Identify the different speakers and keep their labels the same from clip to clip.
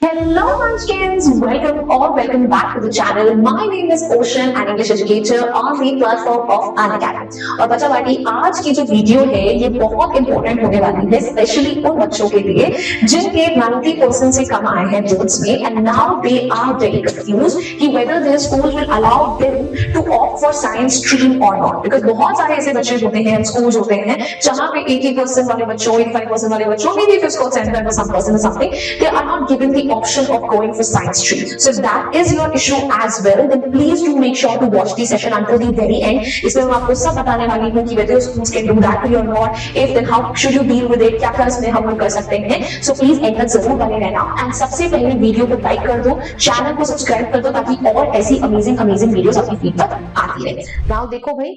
Speaker 1: Hello Munchkins, welcome back to the channel. My name is Ocean, an English educator on the platform of Unacademy. और बच्चा बाटी आज की जो video है ये बहुत इंपॉर्टेंट होने वाली है, स्पेशली उन बच्चों के लिए जिनके 90% से कम आए हैं बोर्ड्स में and now they are very confused कि whether their school will allow them to opt for science stream or not. Because बहुत सारे ऐसे बच्चे होते हैं, schools होते हैं जहाँ पे 80% वाले बच्चों, 85% वाले बच्चों, maybe if it's called 75% or something, they are not given the option of going for science stream. So if that is your issue as well, then please do make sure to watch the session until the very end. इसमें मैं आपको सब बताने वाली हूँ कि whether schools can do that or not, if then how should you deal with it, क्या क्या इसमें हम लोग कर सकते हैं. So please end तक जरूर बने रहना and सबसे पहले वीडियो को लाइक कर दो, चैनल को सब्सक्राइब कर दो ताकि और ऐसी अमेजिंग वीडियोस अपनी फीड पर आती रहे. नाउ देखो भाई,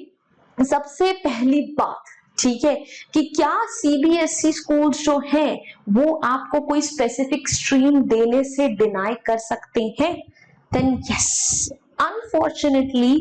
Speaker 1: सबसे पहली बात ठीक है कि क्या सीबीएसई स्कूल्स जो हैं वो आपको कोई स्पेसिफिक स्ट्रीम देने से डिनाई कर सकते हैं? देन यस, अनफॉर्चुनेटली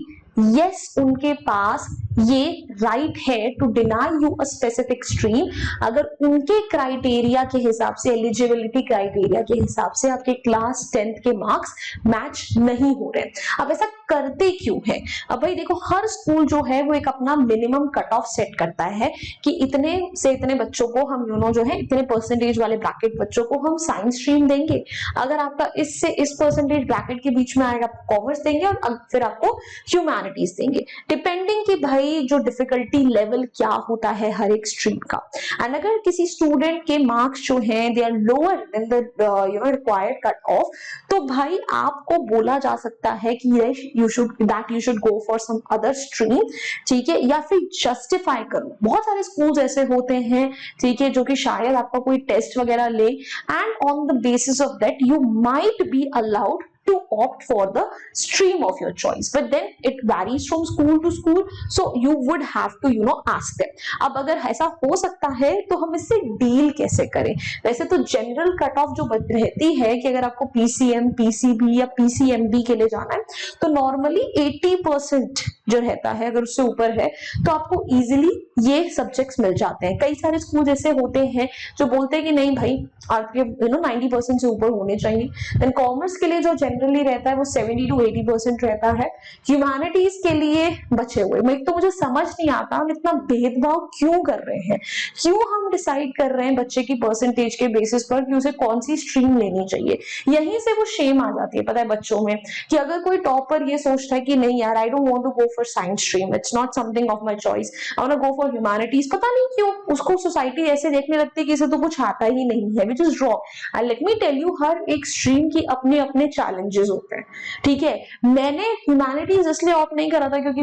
Speaker 1: यस, उनके पास ये राइट है to deny you a specific stream अगर उनके क्राइटेरिया के हिसाब से, एलिजिबिलिटी क्राइटेरिया के हिसाब से आपके क्लास 10th के मार्क्स मैच नहीं हो रहे. अब ऐसा करते क्यों है? अब भाई देखो, हर स्कूल जो है वो एक अपना मिनिमम कट ऑफ सेट करता है कि इतने से इतने बच्चों को हम जो है इतने परसेंटेज वाले ब्रैकेट बच्चों को हम साइंस स्ट्रीम देंगे. अगर आपका इससे इस परसेंटेज ब्रैकेट के बीच में आएगा कॉमर्स देंगे और फिर आपको ह्यूमैनिटीज देंगे, डिपेंडिंग कि भाई जो डिफिकल्टी लेवल क्या होता है हर एक स्ट्रीम का. एंड अगर किसी स्टूडेंट के मार्क्स जो हैं they are lower than the required cut off, तो भाई आपको बोला जा सकता है कि you should go for some other stream, ठीक है, या फिर जस्टिफाई करो. बहुत सारे स्कूल्स ऐसे होते हैं ठीक है जो कि शायद आपका कोई टेस्ट वगैरह ले and on the basis of that you might be allowed to opt for the stream of your choice, but then it varies from school to school, so you would have to ask them. अब अगर ऐसा हो सकता है तो हम इससे deal कैसे करें? वैसे तो जनरल कट ऑफ जो रहती है कि अगर आपको पीसीएम, पीसीबी या पीसीएमबी के लिए जाना है तो नॉर्मली 80% जो रहता है, अगर उससे ऊपर है तो आपको इजीली ये सब्जेक्ट्स मिल जाते हैं. कई सारे स्कूल ऐसे होते हैं जो बोलते हैं कि नहीं भाई आपके 90% से ऊपर होने चाहिए. देन कॉमर्स के लिए जो जनरली रहता है वो 70 to 80% रहता है. ह्यूमैनिटीज के लिए बचे हुए, तो मुझे समझ नहीं आता हम इतना भेदभाव क्यों कर रहे हैं, क्यों हम डिसाइड कर रहे हैं बच्चे की परसेंटेज के बेसिस पर कि उसे कौन सी स्ट्रीम लेनी चाहिए. यहीं से वो शेम आ जाती है पता है बच्चों में कि अगर कोई टॉपर ये सोचता है कि नहीं यार I don't want to go for science stream, it's not something of my choice, I want to go for humanities, पता नहीं क्यों उसको सोसाइटी ऐसे देखने लगती है कि इसे तो कुछ आता ही नहीं है, which is wrong. And let me tell you, हर एक स्ट्रीम की अपने अपने चैलेंजेस होते हैं ठीक है. मैंने ह्यूमैनिटीज इसलिए ऑप्ट नहीं करा था क्योंकि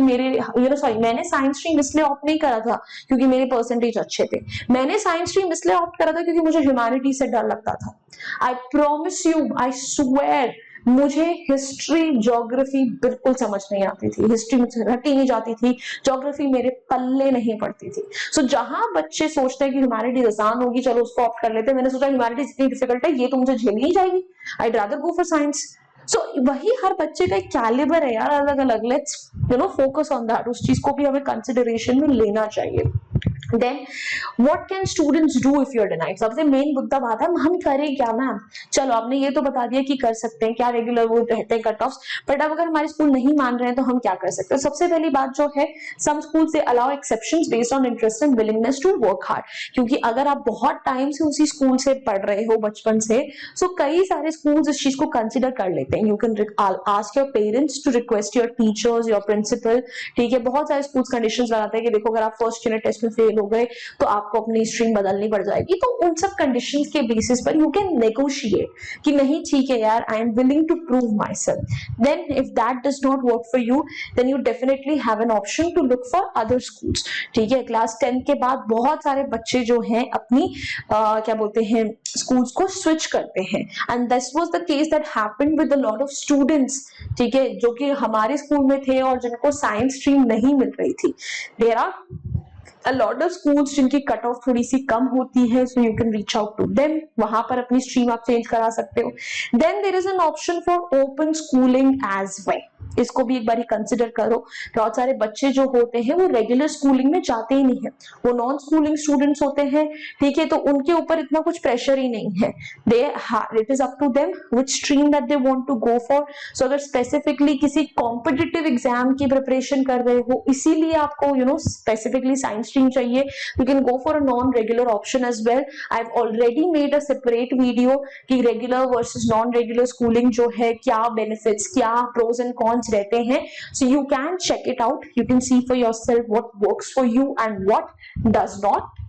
Speaker 1: मैंने साइंस स्ट्रीम इसलिए ऑप्ट नहीं करा था क्योंकि मेरे परसेंटेज अच्छे थे. मैंने साइंस स्ट्रीम इसलिए ऑप्ट करा था क्योंकि मुझे ह्यूमैनिटीज से डर लगता था. I promise you, I swear, मुझे हिस्ट्री ज्योग्राफी बिल्कुल समझ नहीं आती थी, हिस्ट्री मुझसे रटी नहीं जाती थी, ज्योग्राफी मेरे पल्ले नहीं पड़ती थी. सो जहां बच्चे सोचते हैं कि ह्यूमैनिटीज आसान होगी चलो उसको ऑप्ट कर लेते हैं, मैंने सोचा ह्यूमैनिटीज इतनी डिफिकल्ट है ये तो मुझे झेलनी ही जाएगी, I rather go for science. So वही हर बच्चे का एक कैलिबर है यार अलग अलग. लेट्स फोकस ऑन दैट, उस चीज को भी हमें कंसिडरेशन में लेना चाहिए. Then what can students do if you are denied? सबसे मेन मुद्दा बात है हम करें क्या मैम. चलो आपने ये तो बता दिया कि कर सकते हैं, क्या रेगुलर वो रहते हैं कट ऑफ्स, बट अब अगर हमारे स्कूल नहीं मान रहे हैं तो हम क्या कर सकते हैं? सबसे पहली बात जो है, सम स्कूल से allow exceptions based on interest and willingness to work hard. क्योंकि अगर आप बहुत टाइम से उसी स्कूल से पढ़ रहे हो बचपन से, सो कई सारे स्कूल्स इस चीज को कंसिडर कर लेते हैं. You can ask your parents to request your teachers, your principal, ठीक है. बहुत सारे स्कूल्स कंडीशंस लगाते हैं कि देखो अगर आप फर्स्ट यूनिट टेस्ट में फेल हो गए तो आपको अपनी स्ट्रीम बदलनी पड़ जाएगी. तो उन सब कंडीशंस के बेसिस पर यू कैन नेगोशिएट कि नहीं ठीक है यार, I am willing to prove myself. Then if that does not work for you, then you definitely have an option to look for other schools, ठीक है. Class 10 के बाद बहुत सारे बच्चे जो हैं अपनी क्या बोलते हैं स्कूल्स को स्विच करते हैं, and this was the case that happened with a lot of students, ठीक है, जो कि हमारे स्कूल में थे और जिनको साइंस स्ट्रीम नहीं मिल रही थी. There are a lot of schools जिनकी कट ऑफ थोड़ी सी कम होती है, so you can reach out to them, वहां पर अपनी स्ट्रीम आप चेंज करा सकते हो. Then there is an option for open schooling as well. इसको भी एक बार कंसिडर करो। बहुत सारे बच्चे जो होते हैं वो रेगुलर स्कूलिंग में जाते ही नहीं है, वो नॉन स्कूलिंग स्टूडेंट्स होते हैं, ठीक है, तो उनके ऊपर इतना कुछ प्रेशर ही नहीं है। It is up to them which stream that they want to go for. So अगर स्पेसिफिकली किसी कॉम्पिटिटिव एग्जाम की प्रिपरेशन कर रहे हो, इसीलिए आपको स्पेसिफिकली साइंस स्ट्रीम चाहिए, you can go for a non regular option as well. I have already made a separate video कि regular versus non regular schooling जो है, क्या बेनिफिट्स, क्या प्रोज एंड कॉन्स रहते हैं। So you can check it out, you can see for yourself what works for you and what does not.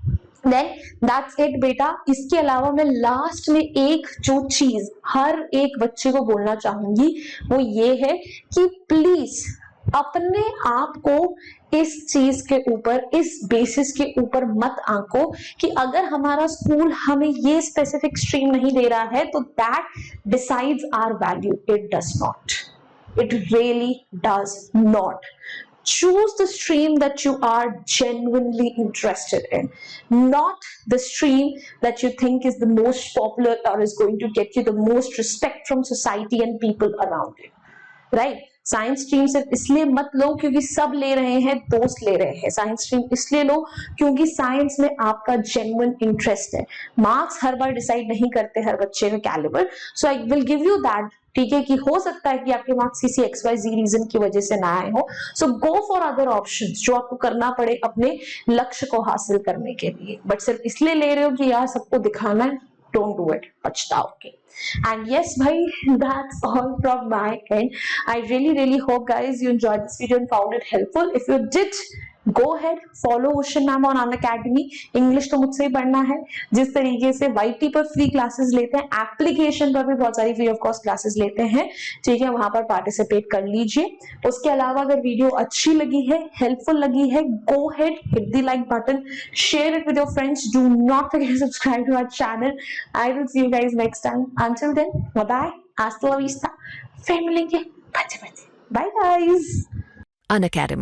Speaker 1: Then that's it बेटा। इसके अलावा मैं लास्ट में एक जो चीज हर एक बच्चे को बोलना चाहूंगी वो ये है कि प्लीज अपने आप को इस चीज के ऊपर, इस बेसिस के ऊपर मत आंको कि अगर हमारा स्कूल हमें ये स्पेसिफिक स्ट्रीम नहीं दे रहा है तो that decides our value. It does not, it really does not. Choose the stream that you are genuinely interested in, not the stream that you think is the most popular or is going to get you the most respect from society and people around you, right? Science stream सिर्फ इसलिए मत लो क्योंकि सब ले रहे हैं, दोस्त ले रहे हैं। साइंस स्ट्रीम इसलिए लो क्योंकि साइंस में आपका जेन्युइन इंटरेस्ट है। मार्क्स हर बार डिसाइड नहीं करते हर बच्चे का calibre, so I will give you that, ठीक है, कि हो सकता है कि आपके मार्क्स किसी XYZ रीजन की वजह से ना आए हो। सो गो फॉर अदर ऑप्शंस जो आपको करना पड़े अपने लक्ष्य को हासिल करने के लिए, बट सिर्फ इसलिए ले रहे हो कि यार सबको दिखाना है, don't do it, पछताओगे। And yes bhai, that's all from my end. I really hope guys you enjoyed this video and found it helpful. If you did, go ahead, follow Ocean Ma'am on Unacademy. English तो मुझसे ही पढ़ना है। जिस तरीके से YT पर free classes लेते हैं, एप्लीकेशन पर भी बहुत सारी फ्री ऑफ कॉस्ट क्लासेस लेते हैं, ठीक है, वहां पर पार्टिसिपेट कर लीजिए। उसके अलावा अगर वीडियो अच्छी लगी है, हेल्पफुल लगी है, go ahead, hit the like button, share it with your friends. Do not forget to subscribe to our channel. I will see you guys next time. Until then, bye bye. Hasta la vista. फिर मिलेंगे। बच्चे बच्चे। Bye guys.
Speaker 2: Unacademy.